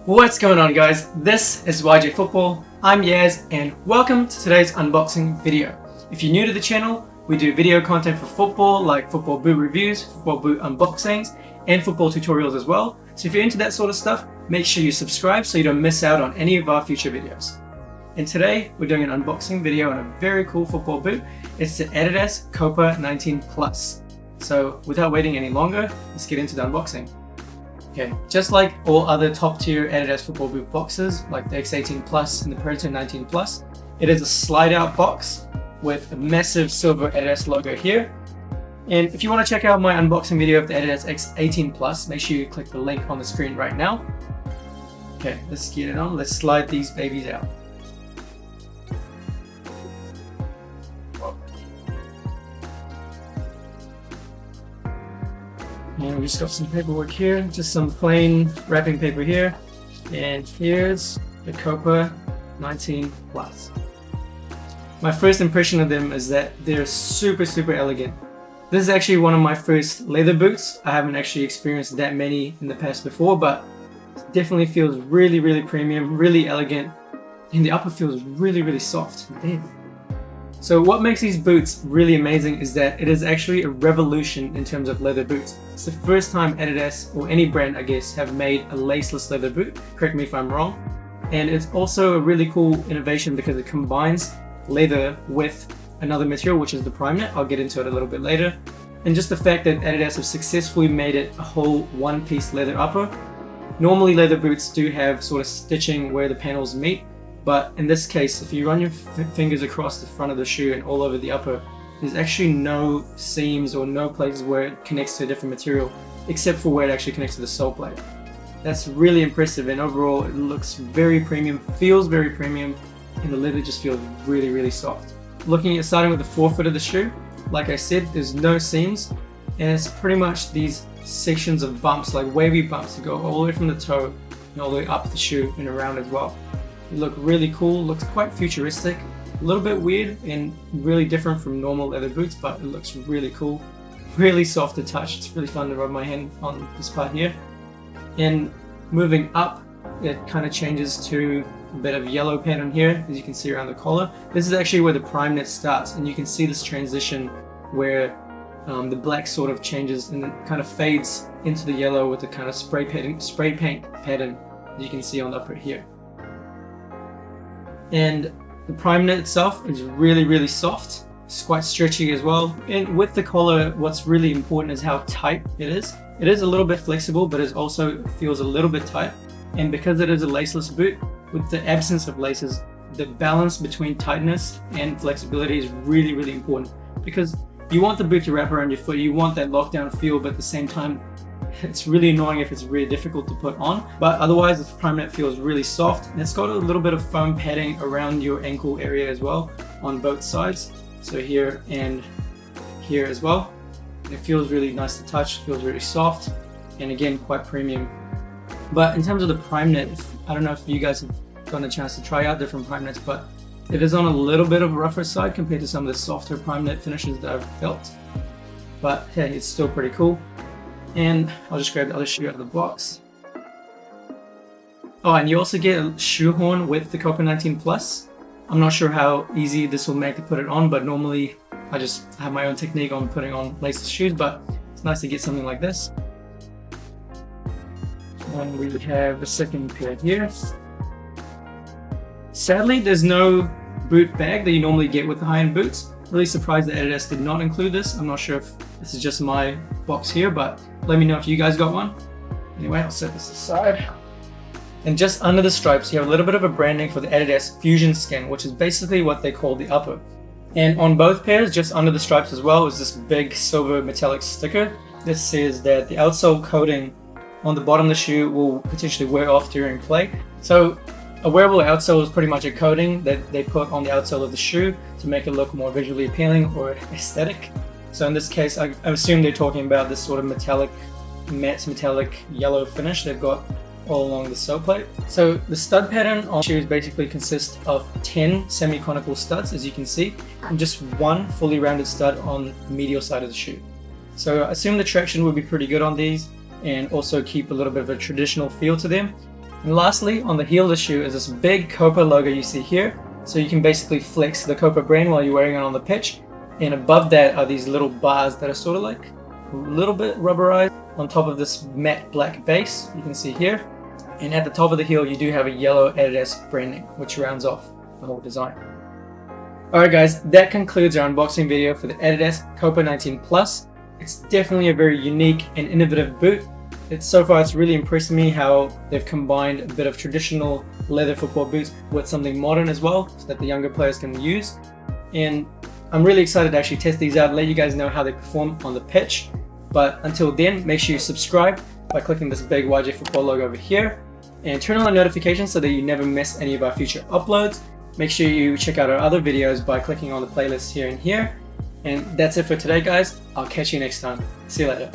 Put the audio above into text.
What's going on, guys? This is YJ Football. I'm Yaz and welcome to today's unboxing video. If you're new to the channel, we do video content for football like football boot reviews, football boot unboxings, and football tutorials as well. So if you're into that sort of stuff, make sure you subscribe so you don't miss out on any of our future videos. And today we're doing an unboxing video on a very cool football boot. It's the Adidas Copa 19 Plus. So without waiting any longer, let's get into the unboxing. Okay, just like all other top tier Adidas football boot boxes, like the X18 Plus and the Predator 19 Plus, it is a slide out box with a massive silver Adidas logo here. And if you want to check out my unboxing video of the Adidas X18 Plus, make sure you click the link on the screen right now. Okay, let's get it on. Let's slide these babies out. And we just got some paperwork here, just some plain wrapping paper here. And here's the Copa 19 Plus. My first impression of them is that they're super elegant. This is actually one of my first leather boots. I haven't actually experienced that many in the past before, but it definitely feels really premium, really elegant. And the upper feels really soft. Damn. So what makes these boots really amazing is that it is actually a revolution in terms of leather boots. It's the first time Adidas, or any brand I guess, have made a laceless leather boot. Correct me if I'm wrong. And it's also a really cool innovation because it combines leather with another material, which is the Primeknit. I'll get into it a little bit later. And just the fact that Adidas have successfully made it a whole one-piece leather upper. Normally leather boots do have sort of stitching where the panels meet. But in this case, if you run your fingers across the front of the shoe and all over the upper, there's actually no seams or no places where it connects to a different material, except for where it actually connects to the sole plate. That's really impressive, and overall it looks very premium, feels very premium, and the leather just feels really soft. Looking at starting with the forefoot of the shoe, like I said, there's no seams, and it's pretty much these sections of bumps, like wavy bumps, that go all the way from the toe and all the way up the shoe and around as well. Look really cool, looks quite futuristic, a little bit weird and really different from normal leather boots, but it looks really cool, really soft to touch. It's really fun to rub my hand on this part here. And moving up, it kind of changes to a bit of yellow pattern here, as you can see around the collar. This is actually where the Primeknit starts, and you can see this transition where the black sort of changes and then kind of fades into the yellow with the kind of spray paint pattern that you can see on the upper here. And the Primeknit itself is really soft. It's quite stretchy as well. And with the collar, what's really important is how tight it is. It is a little bit flexible, but it also feels a little bit tight. And because it is a laceless boot, with the absence of laces, the balance between tightness and flexibility is really important. Because you want the boot to wrap around your foot, you want that lockdown feel, but at the same time, it's really annoying if it's really difficult to put on, but otherwise the Primeknit feels really soft, and it's got a little bit of foam padding around your ankle area as well on both sides, so here and here as well. It feels really nice to touch, feels really soft, and again quite premium. But in terms of the Primeknit, I don't know if you guys have gotten a chance to try out different Primeknits, but it is on a little bit of a rougher side compared to some of the softer Primeknit finishes that I've felt, but hey, it's still pretty cool. And I'll just grab the other shoe out of the box. Oh, and you also get a shoehorn with the Copa 19 Plus. I'm not sure how easy this will make to put it on, but normally I just have my own technique on putting on laceless shoes, but it's nice to get something like this. And we have a second pair here. Sadly, there's no boot bag that you normally get with the high-end boots. Really surprised that Adidas did not include this. I'm not sure if this is just my box here, but let me know if you guys got one. Anyway, I'll set this aside. And just under the stripes, you have a little bit of a branding for the Adidas Fusion Skin, which is basically what they call the upper. And on both pairs, just under the stripes as well, is this big silver metallic sticker that says that the outsole coating on the bottom of the shoe will potentially wear off during play. So a wearable outsole is pretty much a coating that they put on the outsole of the shoe to make it look more visually appealing or aesthetic. So in this case, I assume they're talking about this sort of matte metallic yellow finish they've got all along the sole plate. So the stud pattern on shoes basically consists of 10 semi-conical studs, as you can see, and just one fully rounded stud on the medial side of the shoe. So I assume the traction would be pretty good on these and also keep a little bit of a traditional feel to them. And lastly, on the heel of the shoe is this big Copa logo you see here. So you can basically flex the Copa brand while you're wearing it on the pitch. And above that are these little bars that are sort of like a little bit rubberized on top of this matte black base you can see here. And at the top of the heel you do have a yellow Adidas branding, which rounds off the whole design. Alright guys, that concludes our unboxing video for the Adidas Copa 19 Plus. It's definitely a very unique and innovative boot. So far it's really impressed me how they've combined a bit of traditional leather football boots with something modern as well, so that the younger players can use. And I'm really excited to actually test these out and let you guys know how they perform on the pitch. But until then, make sure you subscribe by clicking this big YJ Football logo over here, and turn on the notifications so that you never miss any of our future uploads. Make sure you check out our other videos by clicking on the playlist here and here. And that's it for today guys. I'll catch you next time. See you later.